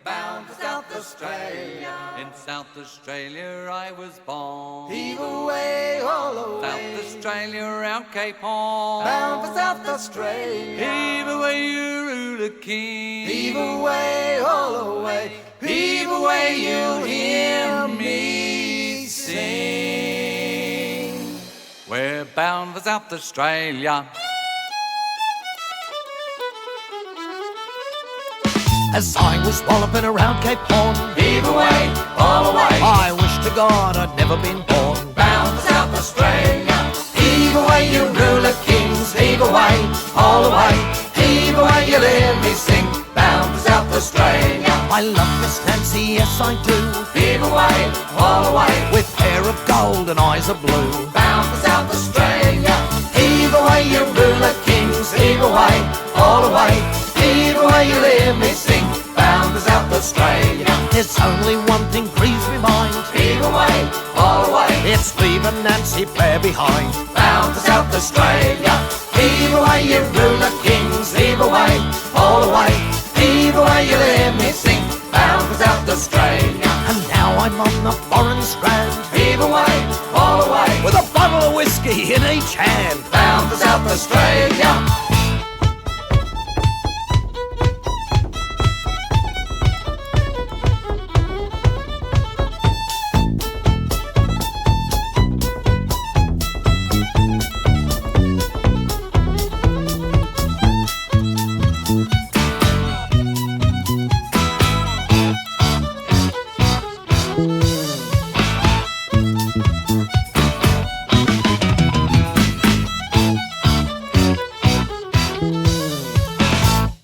bound for South Australia. In South Australia I was born. Heave away, all away. South Australia round Cape Horn. Bound for South Australia. Heave away, you ruler king. Heave away, all away. Heave away, you'll hear me sing. We're bound for South Australia. As I was walloping around Cape Horn, Heave away, all away. I wish to God I'd never been born. Bound for South Australia. Heave away, you ruler kings. Heave away, all away. Heave away, you'll hear me sing. Bound for South Australia. I love Miss Nancy, yes I do, Heave away, all away. with hair of gold and eyes of blue. Bound for South Australia. Heave away, you ruler kings. Heave away, all away. Heave away, you'll hear me sing. Bound for South Australia. There's only one thing grieves me mind, Heave away, all away. it's leaving Nancy Blair behind. Bound for South Australia. Heave away, you ruler kings. Heave away, all away. Heave away, you'll hear me sing. Bound for South Australia. And now I'm on the foreign strand, Heave away, all away. with a bottle of whiskey in each hand. Bound for South Australia.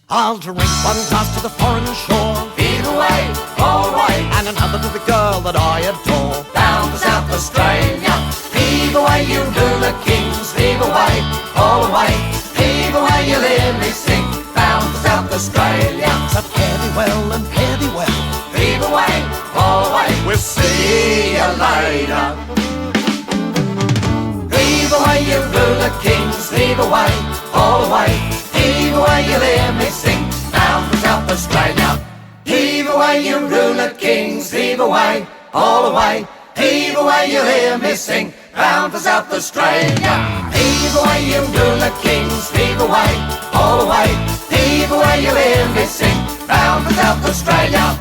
I'll drink one glass to the foreign shore, Heave away, all away. and another to the girl that I adore. Bound for South Australia. Heave away, you ruler kings. Heave away, all away. Heave away, you'll hear me sing. Bound for South Australia. So fare thee well and fare thee well. Heave away, all away. We'll See you later. Heave away, you ruler kings. Heave away, all away. Heave away, you'll hear me sing. Bound for South Australia. Heave away, you ruler kings. Heave away, all away. Heave away, you'll hear me sing. Bound for South Australia. Heave away, you ruler kings. Heave away, all away. Heave away, you'll hear me sing. Bound for South Australia.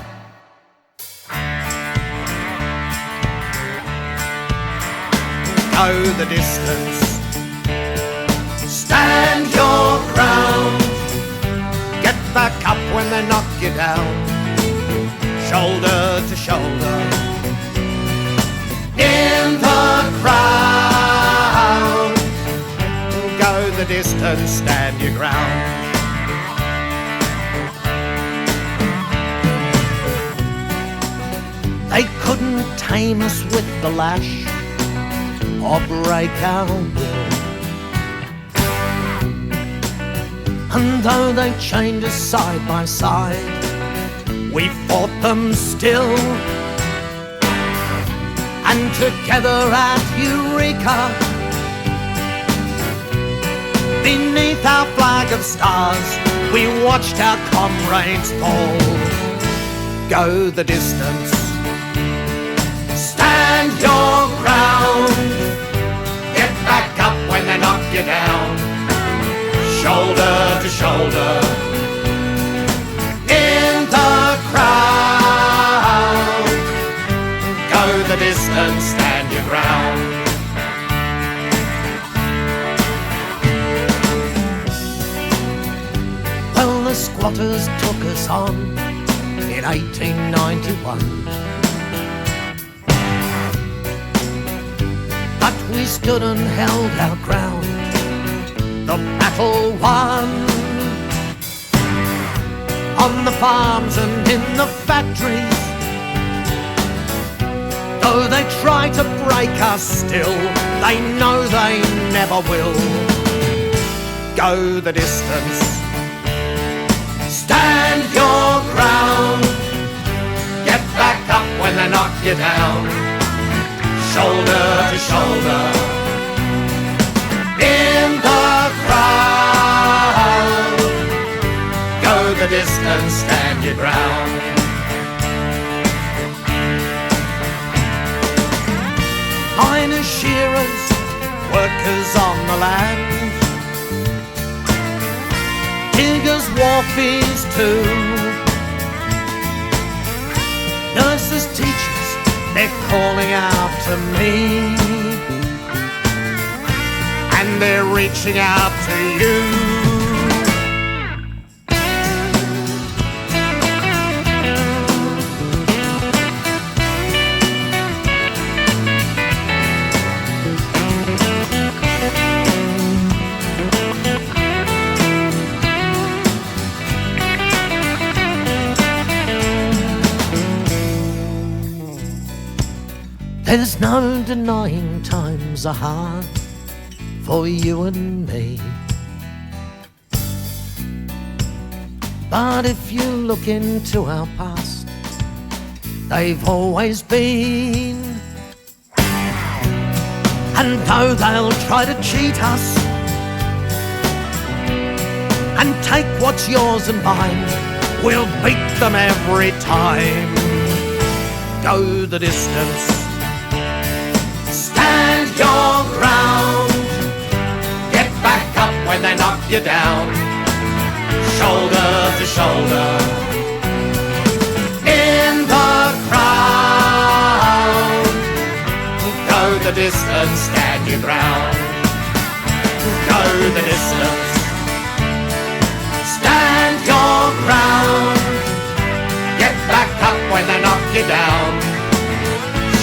Go the distance, Stand your ground. get back up when they knock you down. Shoulder to shoulder, In the crowd. go the distance, stand your ground. They couldn't tame us with the lash or break our will. And though they chained us side by side, we fought them still. And together at Eureka, beneath our flag of stars, we watched our comrades fall. Go the distance, Stand your ground. Get back up when they knock you down. Shoulder to shoulder. In the crowd. go the distance, stand your ground. Well, the squatters took us on in 1891. But we stood and held our ground, the battle won. On the farms and in the factories, though they try to break us still, they know they never will. Go the distance, Stand your ground. Get back up when they knock you down. Shoulder to shoulder. In the crowd. go the distance, stand your ground. shearers, workers on the land, diggers, wharfies too, nurses, teachers, they're calling out to me, and they're reaching out to you. There's no denying times are hard for you and me, but if you look into our past, they've always been. And though they'll try to cheat us and take what's yours and mine, we'll beat them every time. Go the distance, stand your ground, get back up when they knock you down, shoulder to shoulder, in the crowd. Go the distance, stand your ground, go the distance, stand your ground, get back up when they knock you down,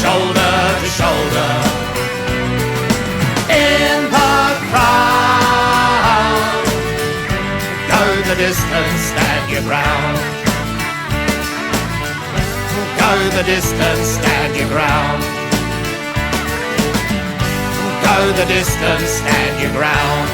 shoulder to shoulder, in the crowd. Go the distance, stand your ground, go the distance, stand your ground, go the distance, stand your ground.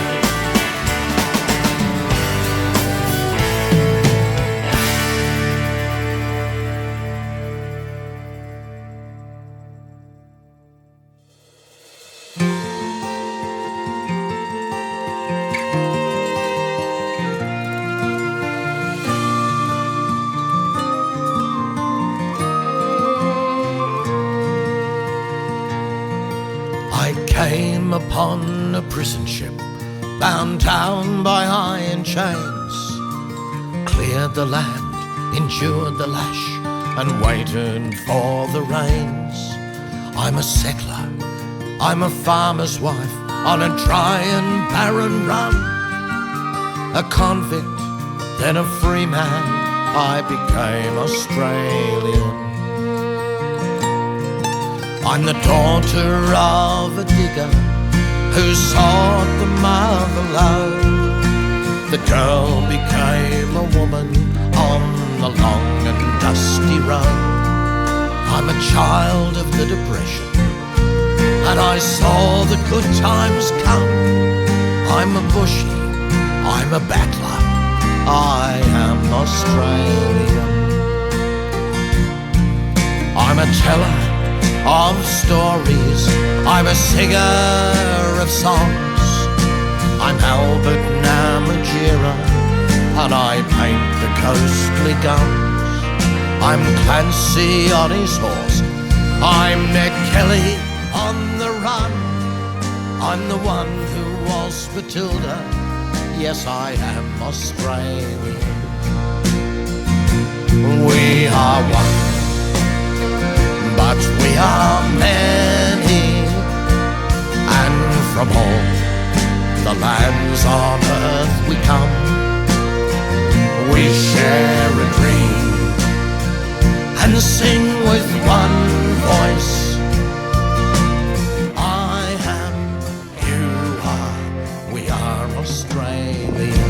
Came upon a prison ship, bound down by iron chains, cleared the land, endured the lash, and waited for the rains. I'm a settler, I'm a farmer's wife, on a dry and barren run, a convict, then a free man, I became Australian. I'm the daughter of a digger who sought the mother love. The girl became a woman on the long and dusty road. I'm a child of the Depression, and I saw the good times come. I'm a bushie, I'm a battler, I am Australian. I'm a teller of stories, I'm a singer of songs. I'm Albert Namatjira, and I paint the coastly guns. I'm Clancy on his horse, I'm Ned Kelly on the run. I'm the one who was Matilda, yes I am Australian. We are one, but we are many, and from all the lands on earth we come. We share a dream and sing with one voice. I am, you are, we are Australian.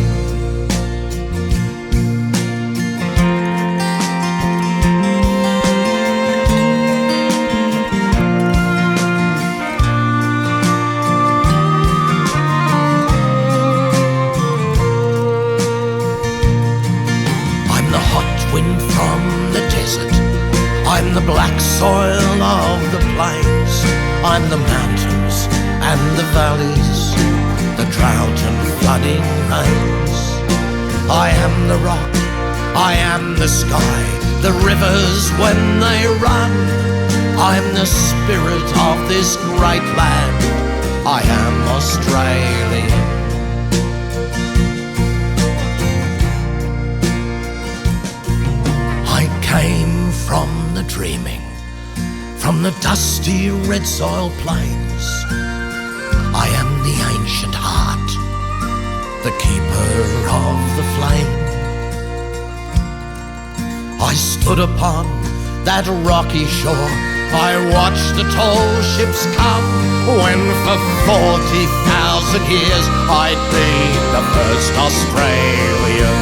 I'm the black soil of the plains, I'm the mountains and the valleys, the drought and flooding rains. I am the rock, I am the sky, the rivers when they run. I'm the spirit of this great land. I am Australian. I came from the dreaming, from the dusty red soil plains. I am the ancient heart, the keeper of the flame. I stood upon that rocky shore, I watched the tall ships come, when for 40,000 years I'd been the first Australian.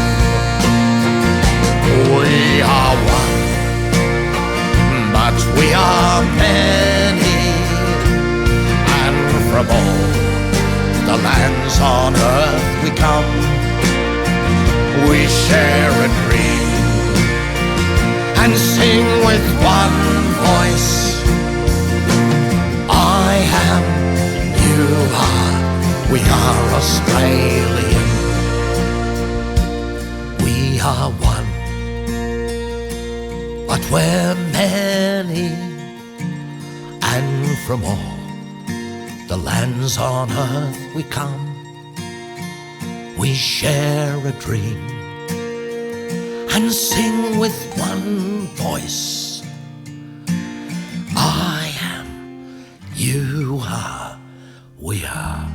We are one, but we are many, and from all the lands on earth we come. We share a dream and sing with one voice. I am, you are, we are Australian. We are one, but we're many, and from all the lands on earth we come. We share a dream and sing with one voice. I am, you are, we are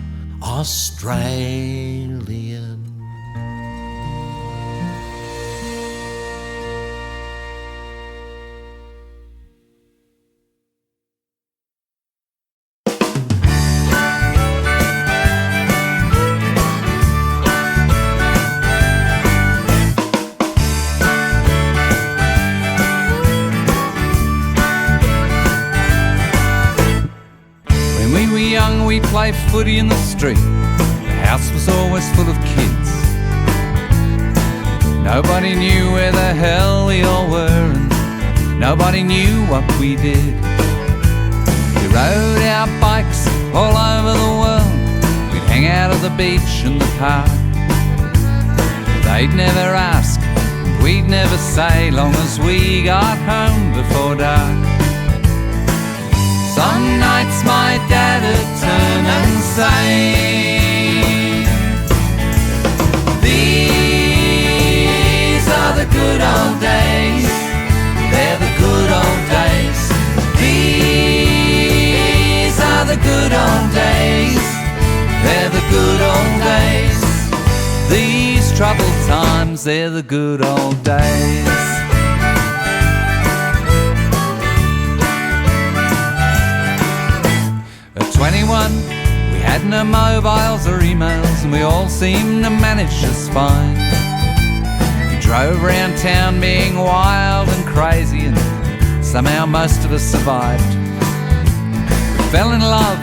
Australian. We played footy in the street. The house was always full of kids. Nobody knew where the hell we all were, and nobody knew what we did. We rode our bikes all over the world. We'd hang out at the beach and the park. They'd never ask, we'd never say, long as we got home before dark. Some nights my dad would turn and say, these are the good old days, they're the good old days. These are the good old days, they're the good old days. These troubled times, they're the good old days. At 21, we had no mobiles or emails, and we all seemed to manage just fine. We drove around town being wild and crazy, and somehow most of us survived. We fell in love,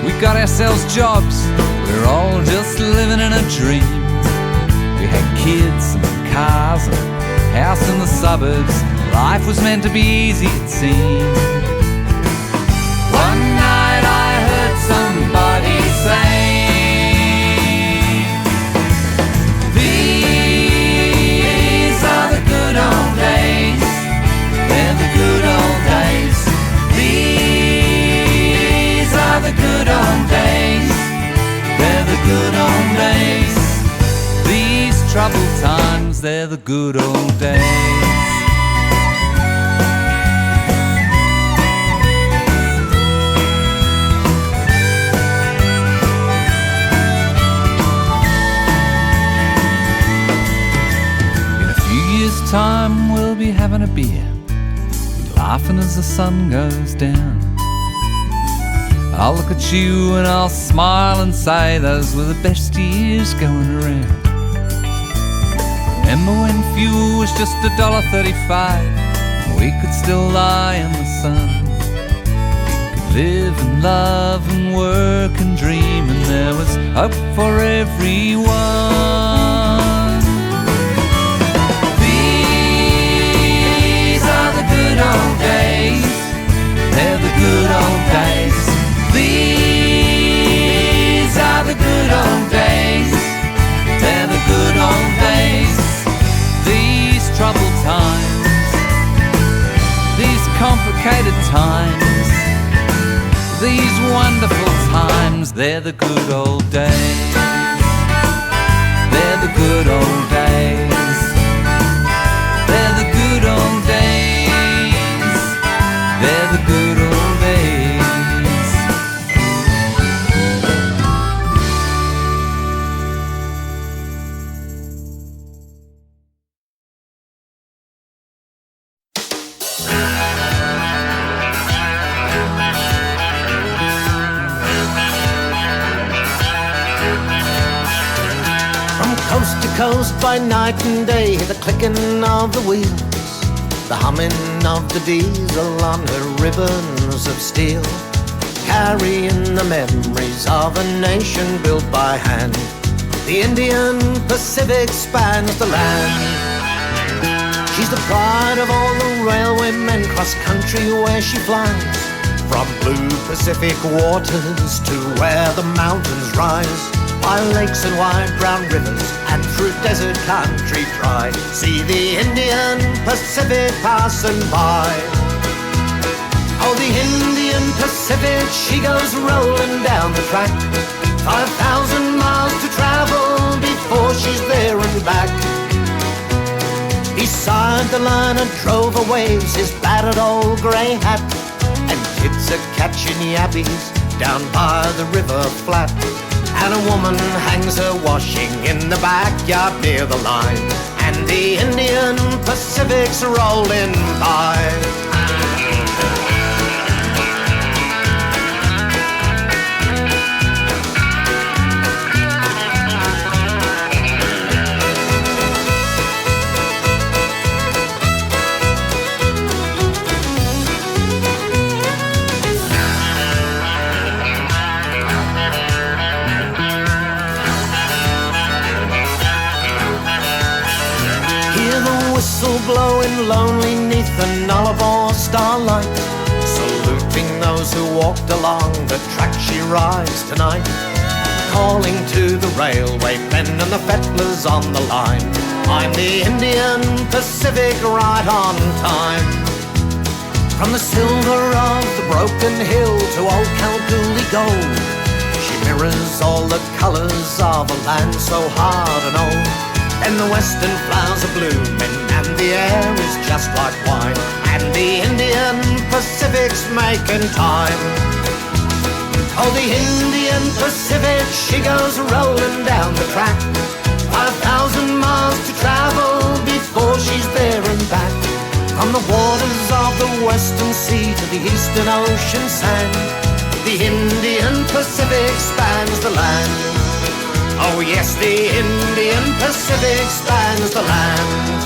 we got ourselves jobs, we were all just living in a dream. We had kids and cars and a house in the suburbs. Life was meant to be easy, it seemed. One night I heard somebody say, these are the good old days, they're the good old days. These are the good old days, they're the good old days. These troubled times, they're the good old days. Time we'll be having a beer, laughing as the sun goes down. I'll look at you and I'll smile and say those were the best years going around. Remember when fuel was just $1.35, we could still lie in the sun. Could live and love and work and dream, and there was hope for everyone. Good old days, they're the good old days. These are the good old days, they're the good old days. These troubled times, these complicated times, these wonderful times, they're the good old days. They're the good old days. They're the good old days. They're the good old days. Coast to coast by night and day, the clicking of the wheels, the humming of the diesel on her ribbons of steel, carrying the memories of a nation built by hand. The Indian Pacific spans the land. She's the pride of all the railway men cross country where she flies, from blue Pacific waters to where the mountains rise, by lakes and wide brown rivers and through desert country dry. See the Indian Pacific passing by. Oh, the Indian Pacific, she goes rolling down the track. 5,000 miles to travel before she's there and back. Beside the liner, drover waves his battered old grey hat, and kids are catching yabbies down by the river flat. And a woman hangs her washing in the backyard near the line, and the Indian Pacific's rolling by. Whistle blowing lonely neath the Nullarbor starlight, saluting those who walked along the track she rides tonight, calling to the railway men and the fettlers on the line. I'm the Indian Pacific right on time. From the silver of the broken hill to old Kalgoorlie gold, she mirrors all the colours of a land so hard and old. And the western flowers are blooming, and the air is just like wine, and the Indian Pacific's making time. Oh, the Indian Pacific, she goes rolling down the track. 5,000 miles to travel before she's there and back. From the waters of the western sea to the eastern ocean sand, the Indian Pacific spans the land. Oh yes, the Indian Pacific spans the land.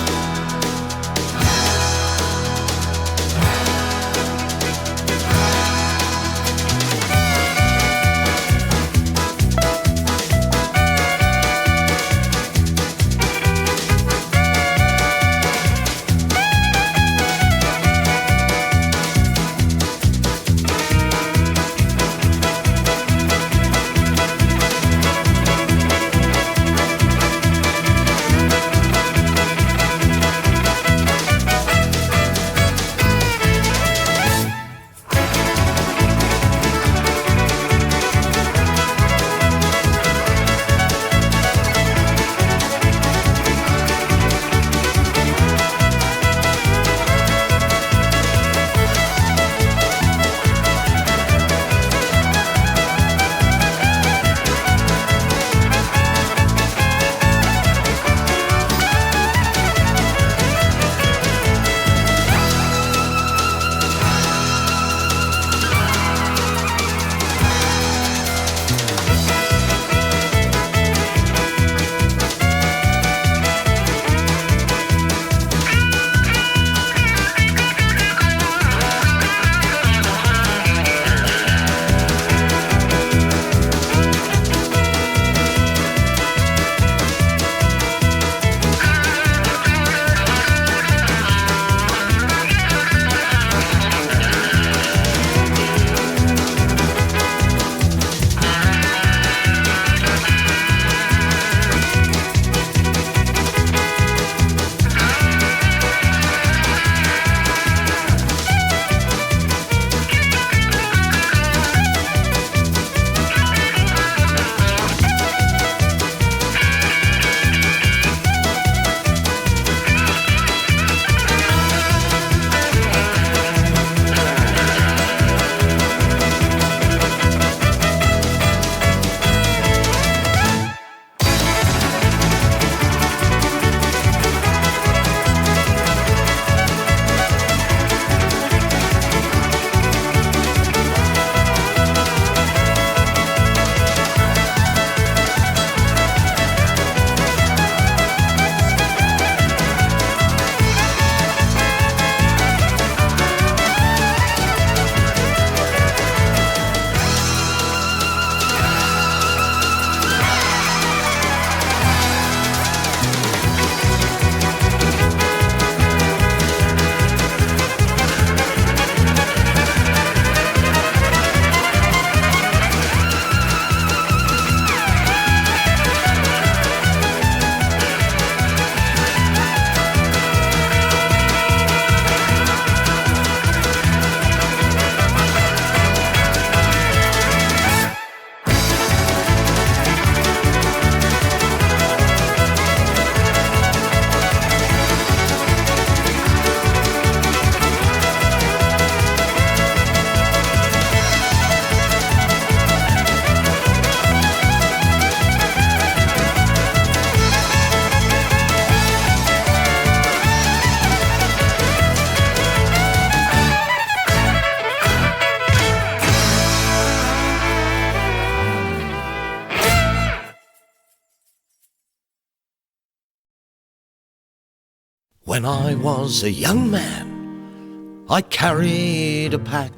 When I was a young man, I carried a pack,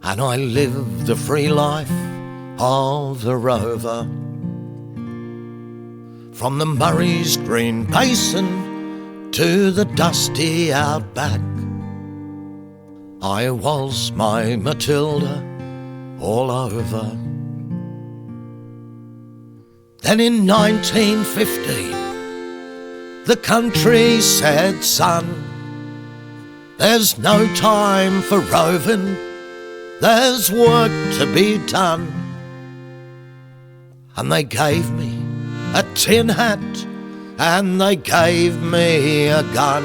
and I lived the free life of the rover. From the Murray's green basin to the dusty outback, I was my Matilda all over. Then in 1915, the country said, son, there's no time for roving, there's work to be done. And they gave me a tin hat and they gave me a gun,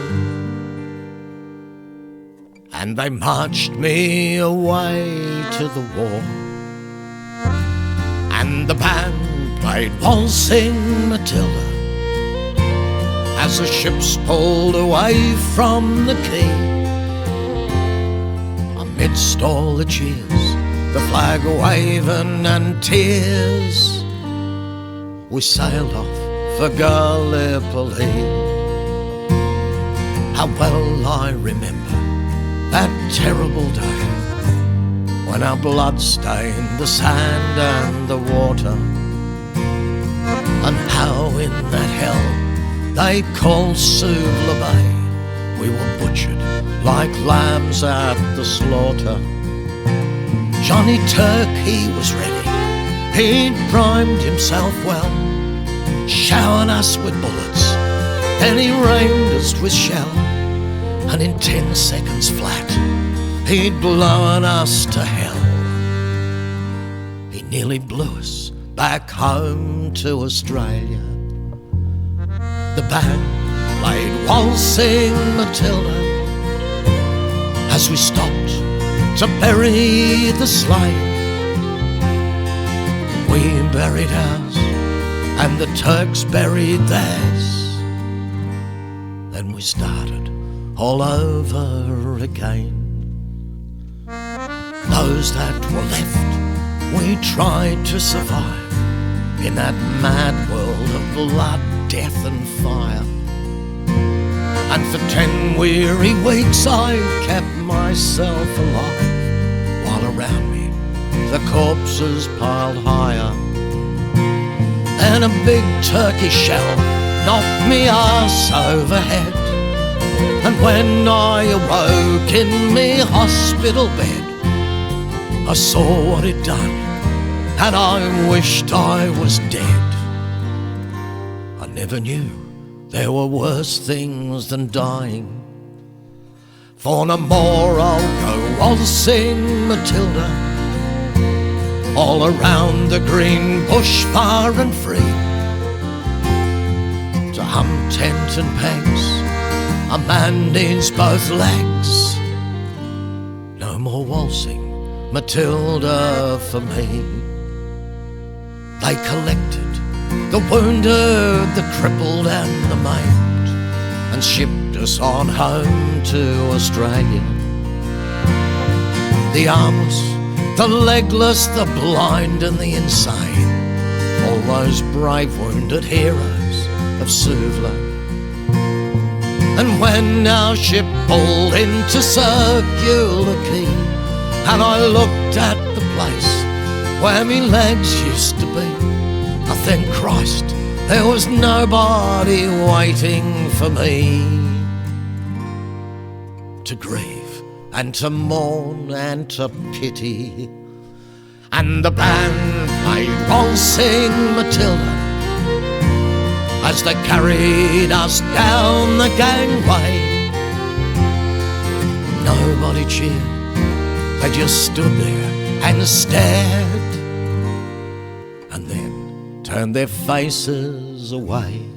and they marched me away to the war. And the band played Waltzing Matilda as the ships pulled away from the quay. Amidst all the cheers, the flag waving and tears, we sailed off for Gallipoli. How well I remember that terrible day when our blood stained the sand and the water, and how in that hell they called Suvla Bay we were butchered like lambs at the slaughter. Johnny Turk, he was ready, he'd primed himself well, showering us with bullets, then he rained us with shell, and in 10 seconds flat he'd blown us to hell. He nearly blew us back home to Australia. The band played Waltzing Matilda as we stopped to bury the slain. We buried ours and the Turks buried theirs. Then we started all over again. Those that were left, we tried to survive in that mad world of blood, death and fire. And for 10 weary weeks I kept myself alive, while around me the corpses piled higher. Then a big turkey shell knocked me arse overhead, and when I awoke in me hospital bed, I saw what he'd done, and I wished I was dead. I never knew there were worse things than dying, for no more I'll go waltzing Matilda all around the green bush far and free. To hum tent and pegs, a man needs both legs. No more waltzing Matilda for me. They collected the wounded, the crippled and the maimed, and shipped us on home to Australia. The armless, the legless, the blind and the insane, all those brave wounded heroes of Suvla. And when our ship pulled into Circular Quay, and I looked at the place where me legs used to be, I thank Christ there was nobody waiting for me to grieve and to mourn and to pity. And the band played Waltzing Matilda as they carried us down the gangway. Nobody cheered, they just stood there and stared, and then turned their faces away.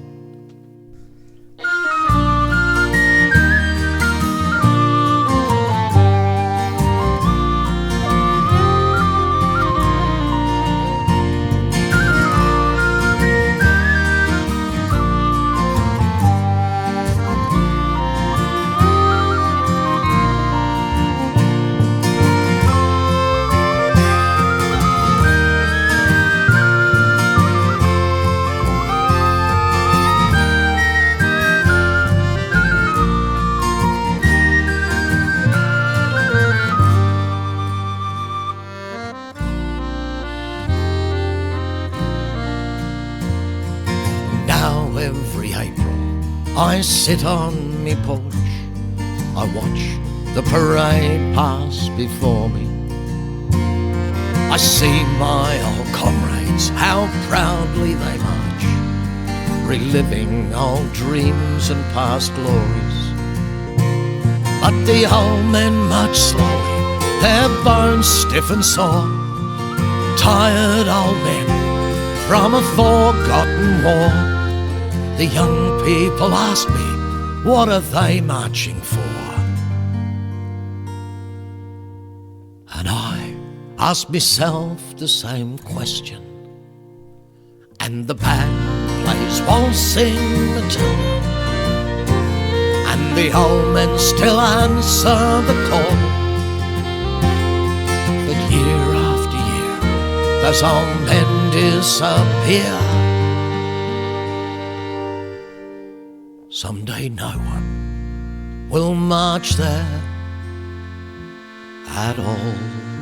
I sit on me porch, I watch the parade pass before me. I see my old comrades, how proudly they march, reliving old dreams and past glories. But the old men march slowly, their bones stiff and sore, tired old men from a forgotten war. The young people ask me, what are they marching for? And I ask myself the same question. And the band plays waltzing Matilda, and the old men still answer the call. But year after year, those old men disappear. Someday no one will march there at all.